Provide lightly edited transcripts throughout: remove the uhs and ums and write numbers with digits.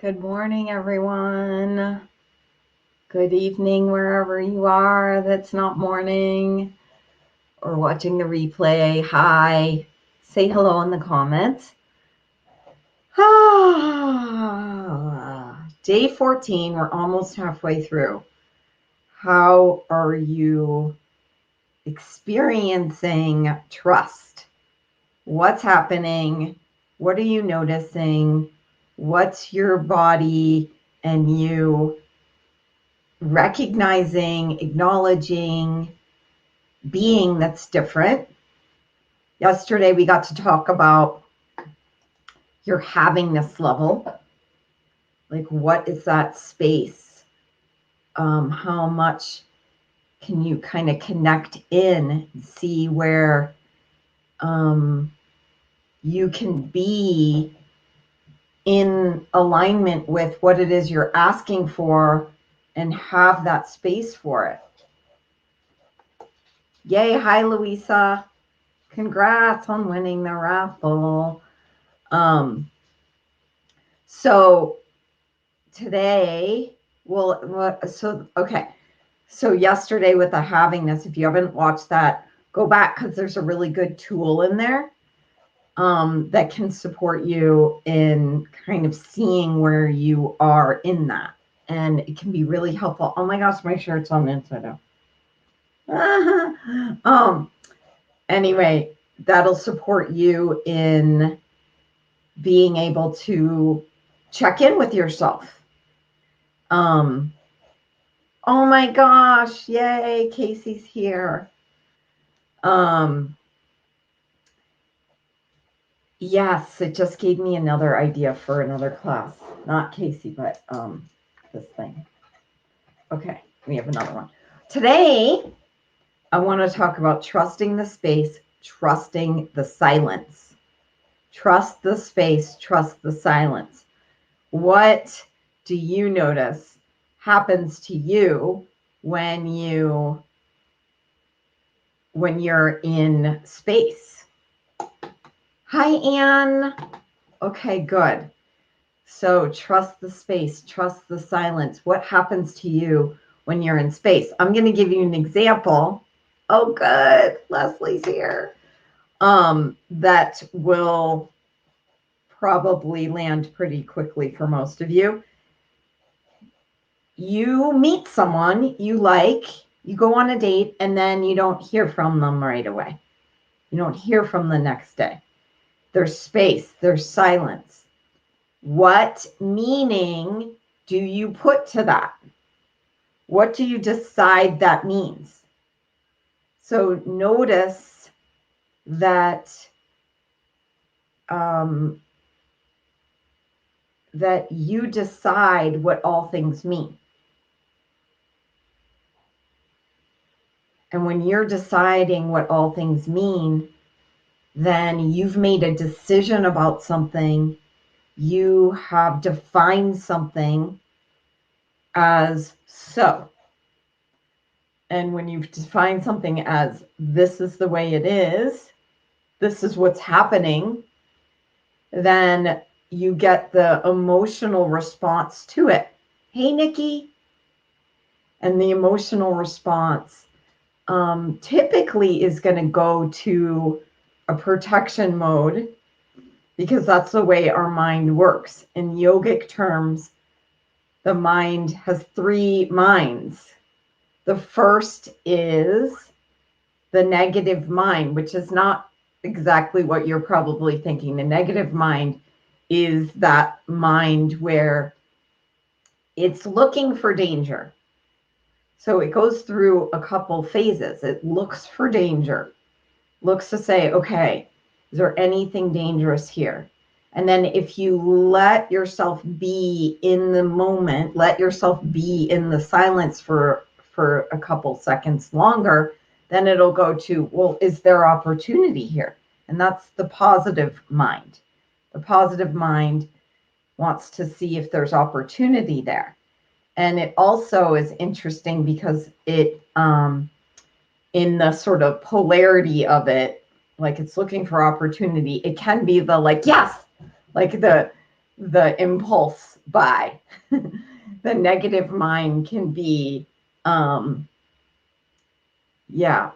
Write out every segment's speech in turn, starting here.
Good morning, everyone. Good evening, wherever you are that's not morning or watching the replay. Hi. Say hello in the comments. Day 14, we're almost halfway through. How are you experiencing trust? What's happening? What are you noticing? What's your body and you recognizing, acknowledging, being that's different? Yesterday, we got to talk about your havingness level. Like, what is that space? How much can you kind of connect in and see where you can be in alignment with what it is you're asking for and have that space for it? Yay. Hi, Louisa. Congrats on winning the raffle. So today, so yesterday with the havingness, if you haven't watched that, go back because there's a really good tool in there that can support you in kind of seeing where you are in that. And it can be really helpful. Oh my gosh, my shirt's on the inside out. Anyway, that'll support you in being able to check in with yourself. Oh my gosh, yay, Casey's here. Yes, it just gave me another idea for another class. Not Casey, but this thing. Okay, we have another one. Today, I want to talk about trusting the space, trusting the silence. Trust the space, trust the silence. What do you notice happens to you when you're in space? Hi, Anne. Okay, good. So trust the space, trust the silence. What happens to you when you're in space? I'm going to give you an example. Oh, good. Leslie's here. That will probably land pretty quickly for most of you. You meet someone you like, you go on a date, and then you don't hear from them right away. You don't hear from the next day. There's space, there's silence. What meaning do you put to that? What do you decide that means? So notice that that you decide what all things mean. And when you're deciding what all things mean, then you've made a decision about something. You have defined something as so. And when you've defined something as this is the way it is, this is what's happening, then you get the emotional response to it. Hey, Nikki. And the emotional response typically is going to go to a protection mode because that's the way our mind works. In yogic terms, the mind has three minds. The first is the negative mind, which is not exactly what you're probably thinking. The negative mind is that mind where it's looking for danger. So it goes through a couple phases. It looks for danger, looks to say, okay, is there anything dangerous here? And then if you let yourself be in the moment, let yourself be in the silence for a couple seconds longer, then it'll go to, well, is there opportunity here? And that's the positive mind. The positive mind wants to see if there's opportunity there. And it also is interesting because it, in the sort of polarity of it, like it's looking for opportunity, it can be the like, yes, like the the impulse buy. The negative mind can be, yeah,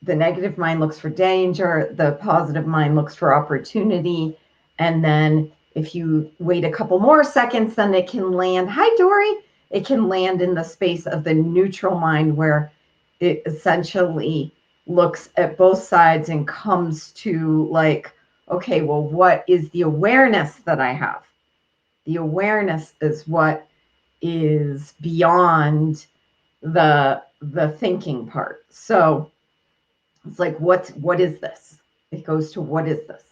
the negative mind looks for danger, the positive mind looks for opportunity. And then if you wait a couple more seconds, then it can land, hi, Dory, it can land in the space of the neutral mind, where it essentially looks at both sides and comes to like, okay, well, what is the awareness that I have? The awareness is what is beyond the thinking part. So it's like, what is this? It goes to what is this?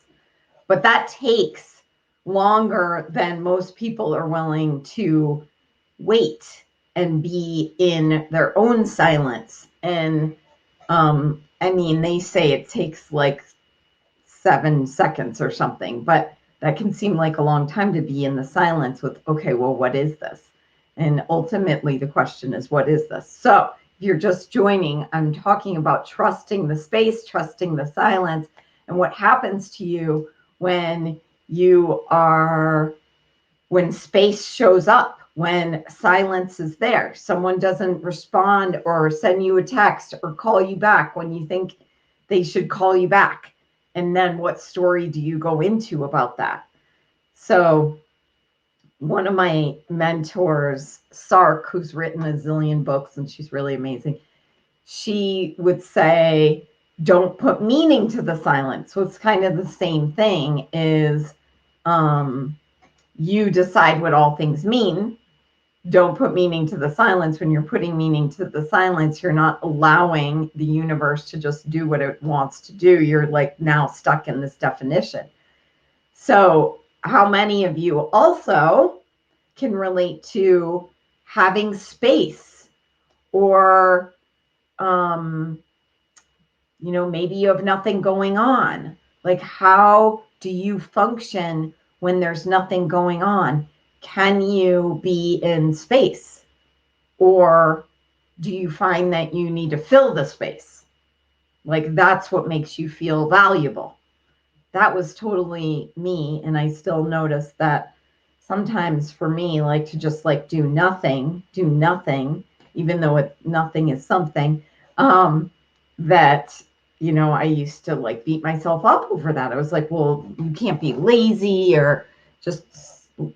But that takes longer than most people are willing to wait and be in their own silence. And I mean, they say it takes like 7 seconds or something, but that can seem like a long time to be in the silence with, okay, well, what is this? And ultimately, the question is, what is this? So if you're just joining, I'm talking about trusting the space, trusting the silence, and what happens to you when when space shows up, when silence is there. Someone doesn't respond or send you a text or call you back when you think they should call you back. And then what story do you go into about that? So one of my mentors, Sark, who's written a zillion books and she's really amazing, she would say, don't put meaning to the silence. So it's kind of the same thing, is you decide what all things mean. Don't put meaning to the silence. When you're putting meaning to the silence, you're not allowing the universe to just do what it wants to do. You're like now stuck in this definition. So how many of you also can relate to having space, or maybe you have nothing going on? Like, how do you function when there's nothing going on? Can you be in space, or do you find that you need to fill the space? Like, that's what makes you feel valuable. That was totally me. And I still notice that sometimes for me, like, to just like do nothing, even though nothing is something, that, I used to like beat myself up over that. I was like, well, you can't be lazy or just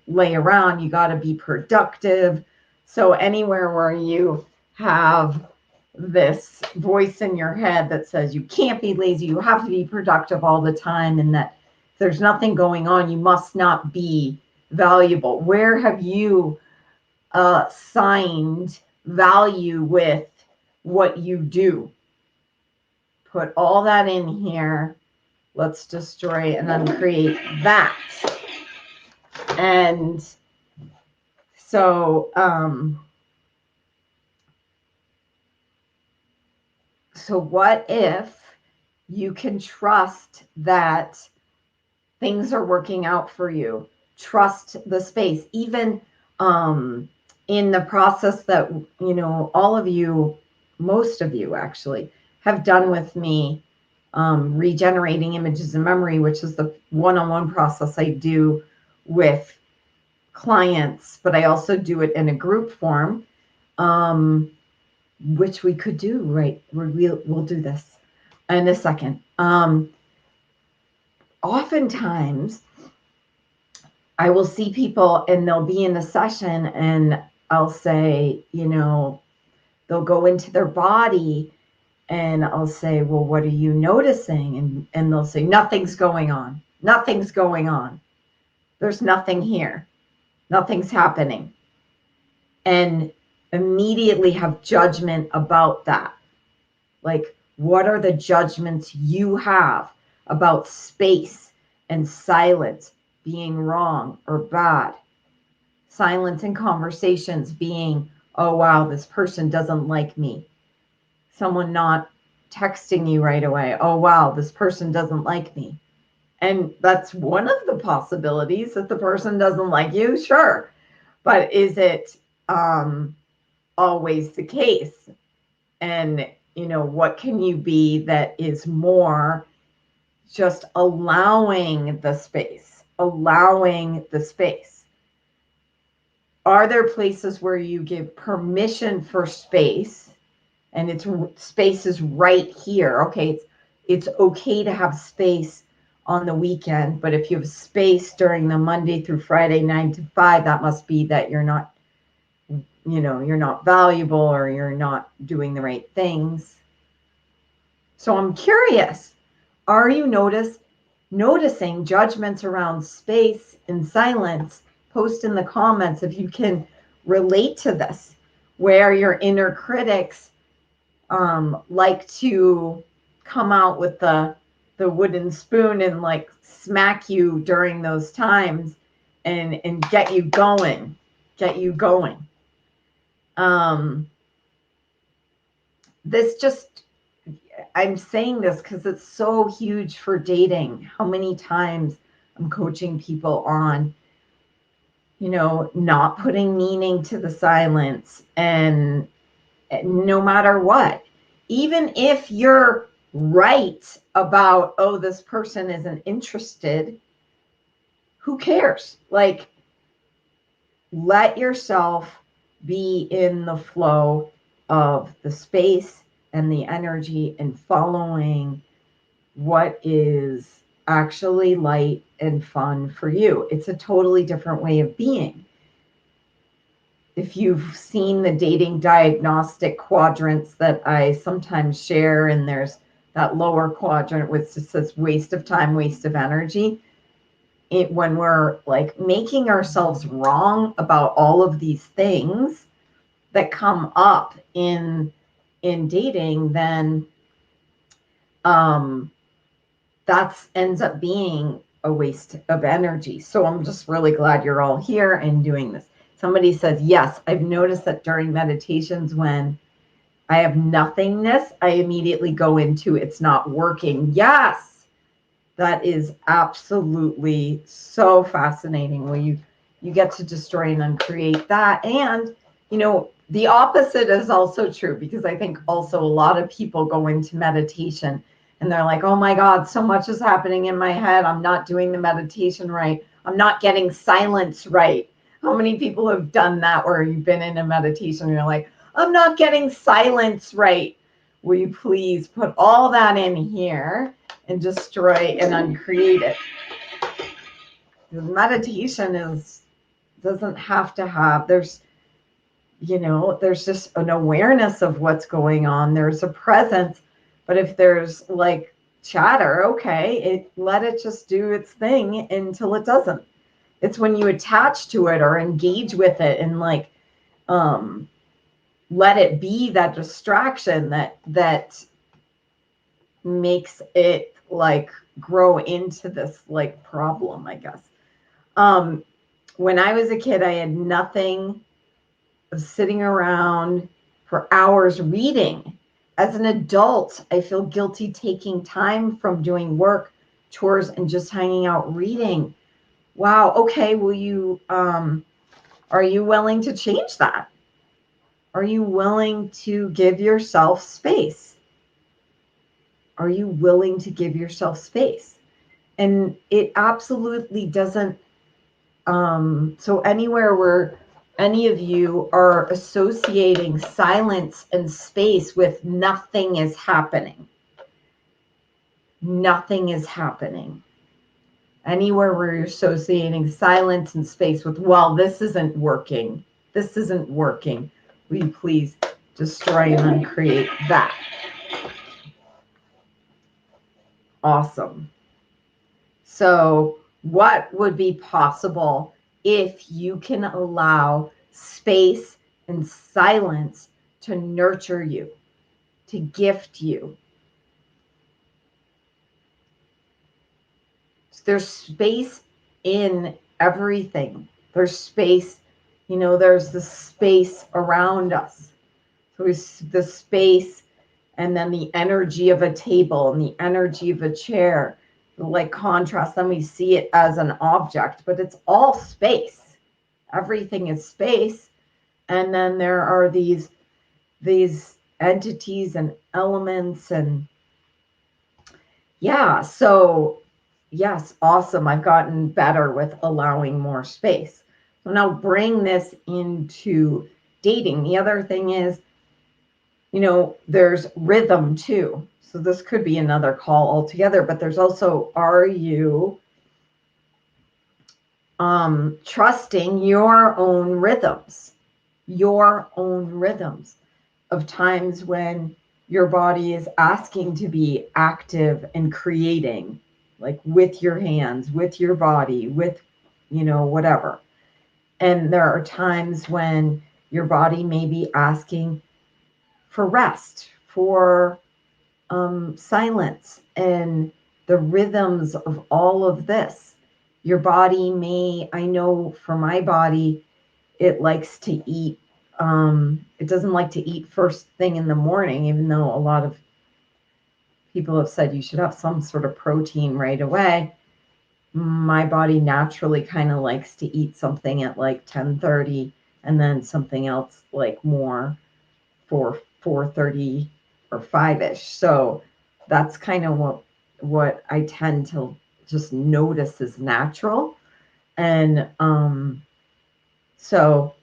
lay around. You got to be productive. So anywhere where you have this voice in your head that says you can't be lazy, you have to be productive all the time, and that if there's nothing going on, you must not be valuable. Where have you signed value with what you do? Put all that in here. Let's destroy and then create that. And so, so what if you can trust that things are working out for you? Trust the space, even in the process that, all of you, most of you actually, have done with me, regenerating images and memory, which is the one-on-one process I do with clients, but I also do it in a group form, which we could do, right? We'll do this in a second. Oftentimes, I will see people and they'll be in a session and I'll say, they'll go into their body and I'll say, well, what are you noticing? And they'll say, nothing's going on. Nothing's going on. There's nothing here. Nothing's happening. And immediately have judgment about that. Like, what are the judgments you have about space and silence being wrong or bad? Silence in conversations being, oh, wow, this person doesn't like me. Someone not texting you right away. Oh, wow, this person doesn't like me. And that's one of the possibilities, that the person doesn't like you, sure. But is it always the case? And, what can you be that is more just allowing the space? allowing the space? Are there places where you give permission for space and space is right here? Okay, it's okay to have space on the weekend, but if you have space during the Monday through Friday 9 to 5, that must be that you're not, you're not valuable or you're not doing the right things. So I'm curious, are you noticing judgments around space and silence? Post in the comments if you can relate to this, where your inner critics like to come out with the wooden spoon and like smack you during those times and get you going. This just, I'm saying this because it's so huge for dating. How many times I'm coaching people on, not putting meaning to the silence, and no matter what, even if you're right about, oh, this person isn't interested, who cares? Like, let yourself be in the flow of the space and the energy and following what is actually light and fun for you. It's a totally different way of being. If you've seen the dating diagnostic quadrants that I sometimes share, and there's that lower quadrant which just says waste of time, waste of energy. When we're like making ourselves wrong about all of these things that come up in dating, then that ends up being a waste of energy. So I'm just really glad you're all here and doing this. Somebody says, yes, I've noticed that during meditations when I have nothingness, I immediately go into it's not working. Yes, that is absolutely so fascinating. Well, you get to destroy and uncreate that. And, the opposite is also true, because I think also a lot of people go into meditation and they're like, oh my God, so much is happening in my head. I'm not doing the meditation right. I'm not getting silence right. How many people have done that where you've been in a meditation and you're like, I'm not getting silence right. Will you please put all that in here and destroy and uncreate it? Meditation doesn't have to have, there's just an awareness of what's going on. There's a presence. But if there's like chatter, okay, let it just do its thing until it doesn't. It's when you attach to it or engage with it and like let it be that distraction that makes it like grow into this like problem, I guess. When I was a kid, I had nothing of sitting around for hours reading. As an adult, I feel guilty taking time from doing work, chores, and just hanging out reading. Wow. Okay. Are you willing to change that? Are you willing to give yourself space? Are you willing to give yourself space? And it absolutely doesn't. So anywhere where any of you are associating silence and space with nothing is happening. Nothing is happening. Anywhere where you're associating silence and space with, well, this isn't working. This isn't working. Will you please destroy and uncreate that? Awesome. So what would be possible if you can allow space and silence to nurture you, to gift you? There's space in everything. There's space, there's the space around us. So there's the space, and then the energy of a table and the energy of a chair, like contrast. Then we see it as an object, but it's all space. Everything is space. And then there are these entities and elements, and yeah, so Yes, awesome. I've gotten better with allowing more space. So now bring this into dating. The other thing is, there's rhythm too. So this could be another call altogether, but there's also, are you trusting your own rhythms of times when your body is asking to be active and creating, like with your hands, with your body, with, whatever. And there are times when your body may be asking for rest, for silence, and the rhythms of all of this. Your body may, I know for my body, it likes to eat. It doesn't like to eat first thing in the morning, even though a lot of people have said you should have some sort of protein right away. My body naturally kind of likes to eat something at like 10:30 and then something else like more for 4:30 or 5ish. So that's kind of what I tend to just notice is natural. And so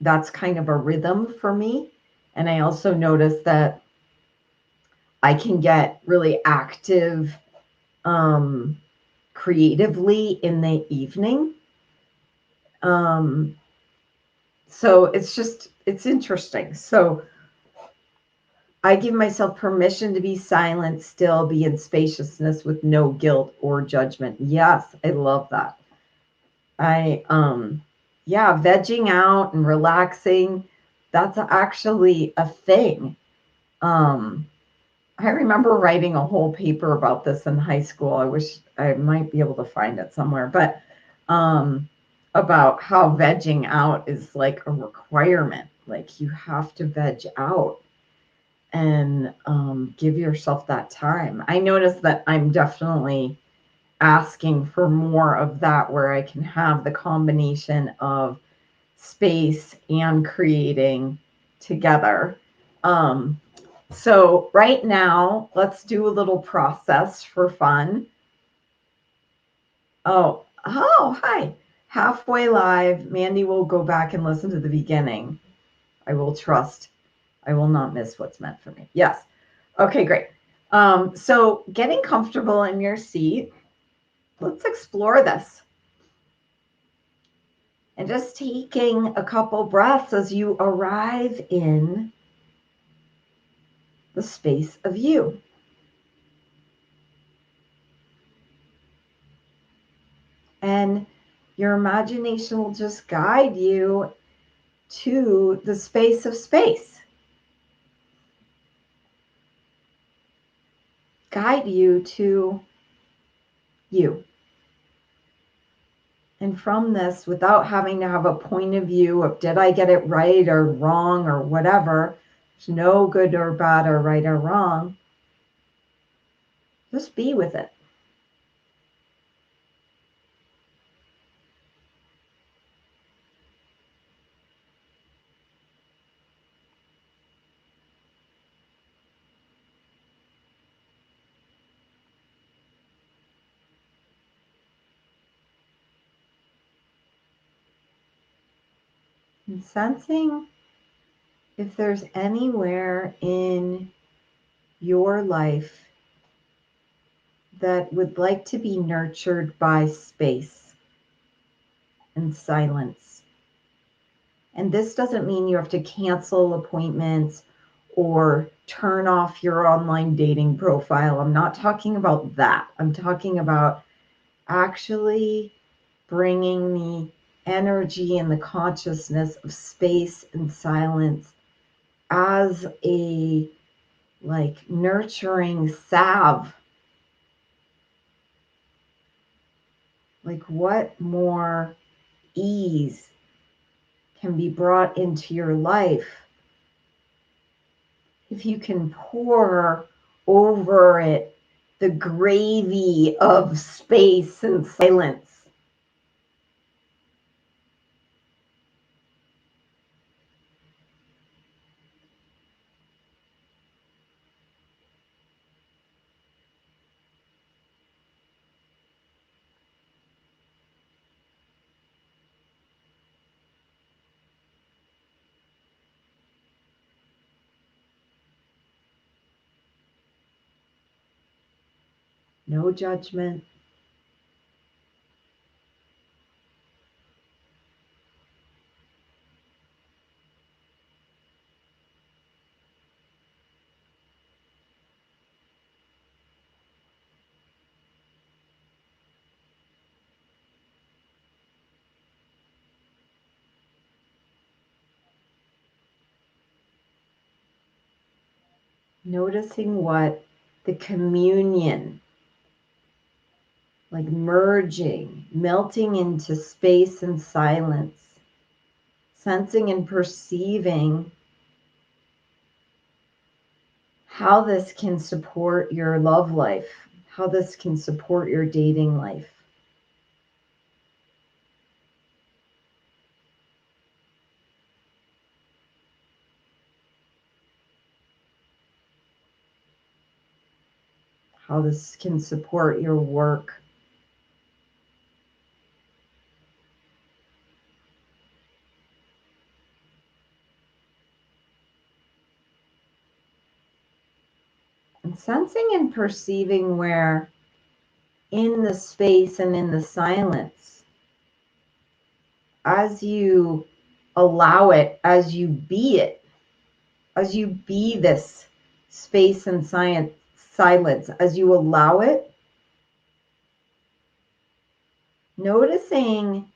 that's kind of a rhythm for me. And I also notice that I can get really active um, creatively in the evening. Um, so it's interesting. So I give myself permission to be silent, still be in spaciousness with no guilt or judgment. Yes, I love that. Yeah, vegging out and relaxing, that's actually a thing. Um, I remember writing a whole paper about this in high school. I wish I might be able to find it somewhere, but um, about how vegging out is like a requirement. Like you have to veg out and give yourself that time. I notice that I'm definitely asking for more of that where I can have the combination of space and creating together. Um, so right now, let's do a little process for fun. Oh, hi. Halfway live. Mandy will go back and listen to the beginning. I will trust. I will not miss what's meant for me. Yes. Okay, great. So getting comfortable in your seat, let's explore this. And just taking a couple breaths as you arrive in the space of you. And your imagination will just guide you to the space of space, guide you to you. And from this, without having to have a point of view of did I get it right or wrong or whatever, there's no good or bad or right or wrong. Just be with it. And sensing if there's anywhere in your life that would like to be nurtured by space and silence. And this doesn't mean you have to cancel appointments or turn off your online dating profile. I'm not talking about that. I'm talking about actually bringing the energy and the consciousness of space and silence as a like nurturing salve. Like what more ease can be brought into your life if you can pour over it the gravy of space and silence. No judgment. Noticing what the communion, like merging, melting into space and silence, sensing and perceiving how this can support your love life, how this can support your dating life. How this can support your work. And sensing and perceiving where in the space and in the silence, as you allow it, as you be it, as you be this space and silence, as you allow it, noticing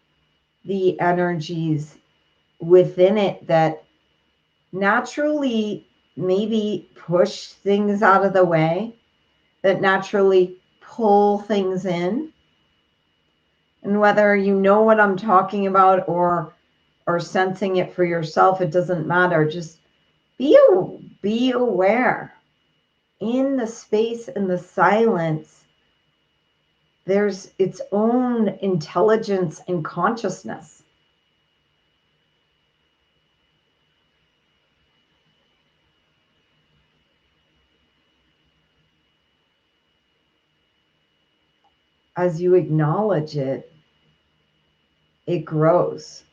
the energies within it that naturally maybe push things out of the way, that naturally pull things in. And whether you know what I'm talking about or sensing it for yourself, it doesn't matter. Just be aware. In the space and the silence, there's its own intelligence and consciousness. As you acknowledge it, it grows.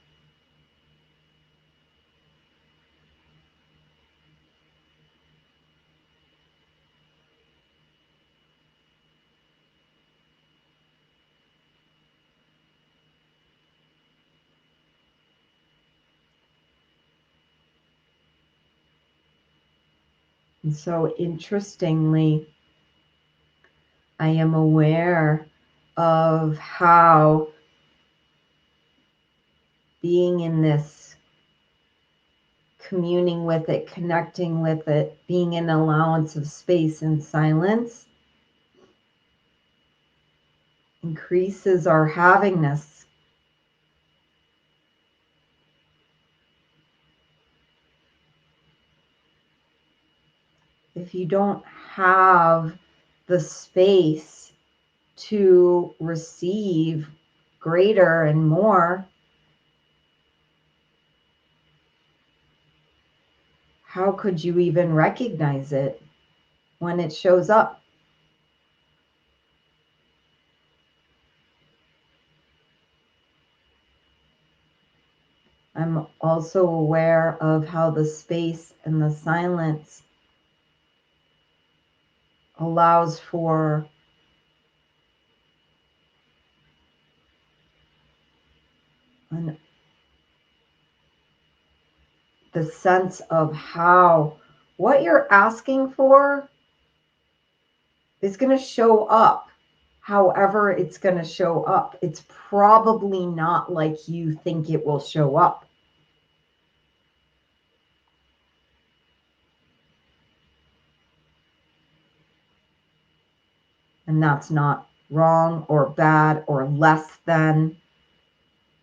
And so interestingly, I am aware of how being in this, communing with it, connecting with it, being in allowance of space and silence increases our havingness. If you don't have the space to receive greater and more, how could you even recognize it when it shows up? I'm also aware of how the space and the silence allows for an, the sense of how what you're asking for is going to show up however it's going to show up. It's probably not like you think it will show up. And that's not wrong or bad or less than.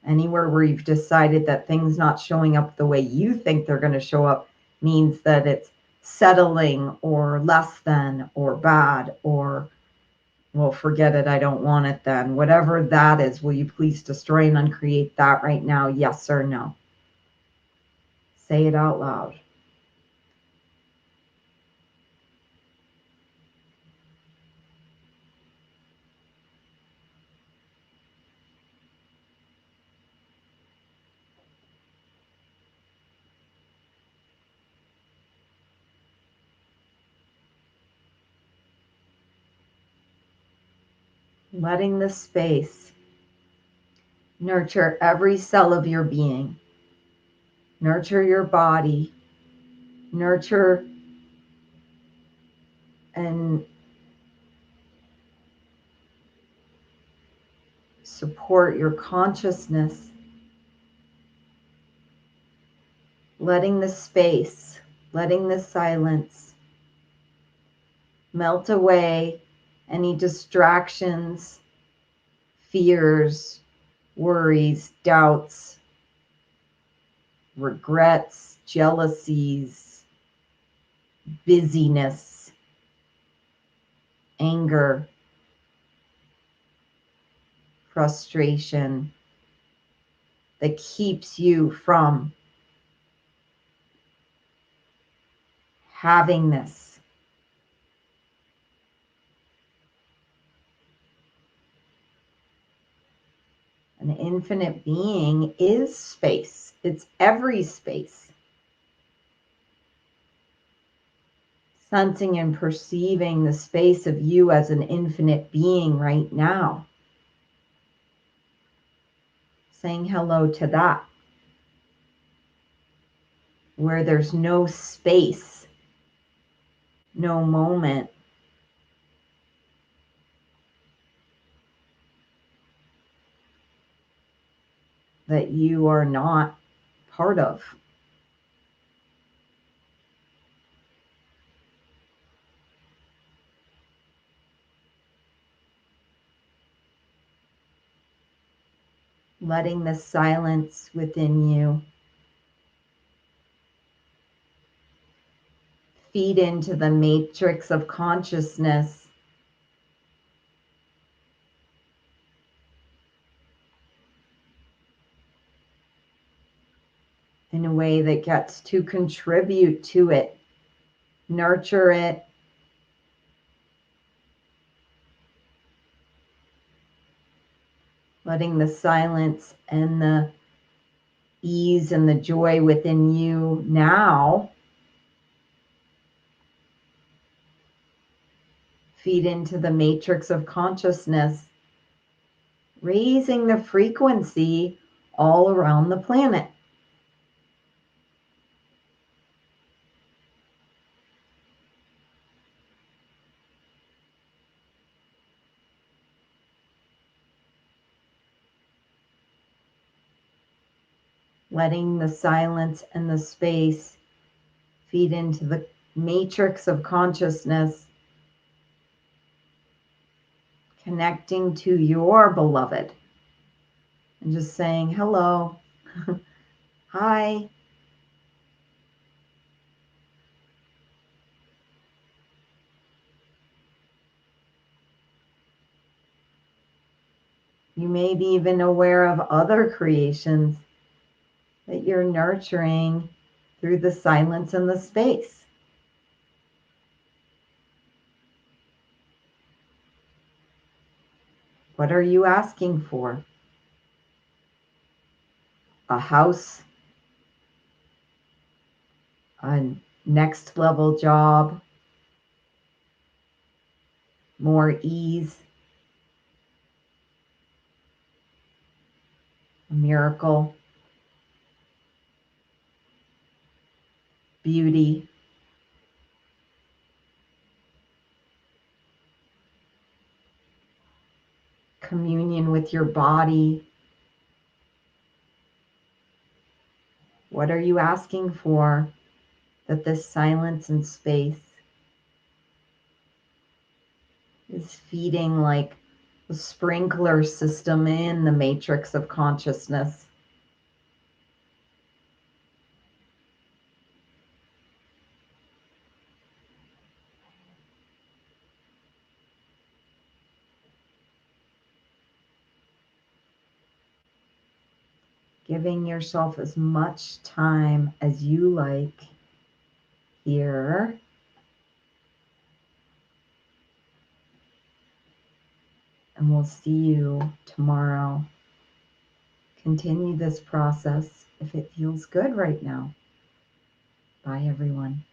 Anywhere where you've decided that things not showing up the way you think they're going to show up means that it's settling or less than or bad or, well, forget it, I don't want it then. Whatever that is, will you please destroy and uncreate that right now? Yes or no? Say it out loud. letting this space nurture every cell of your being, nurture your body, nurture and support your consciousness, letting the space, letting the silence melt away any distractions, fears, worries, doubts, regrets, jealousies, busyness, anger, frustration that keeps you from having this. An infinite being is space. It's every space. Sensing and perceiving the space of you as an infinite being right now. Saying hello to that. Where there's no space, no moment, that you are not part of. Letting the silence within you feed into the matrix of consciousness in a way that gets to contribute to it, nurture it, letting the silence and the ease and the joy within you now feed into the matrix of consciousness, raising the frequency all around the planet. Letting the silence and the space feed into the matrix of consciousness, connecting to your beloved and just saying hello, hi. You may be even aware of other creations that you're nurturing through the silence and the space. What are you asking for? A house, a next level job, more ease, a miracle, beauty, communion with your body. What are you asking for that this silence and space is feeding like a sprinkler system in the matrix of consciousness? Giving yourself as much time as you like here. And we'll see you tomorrow. Continue this process if it feels good right now. Bye, everyone.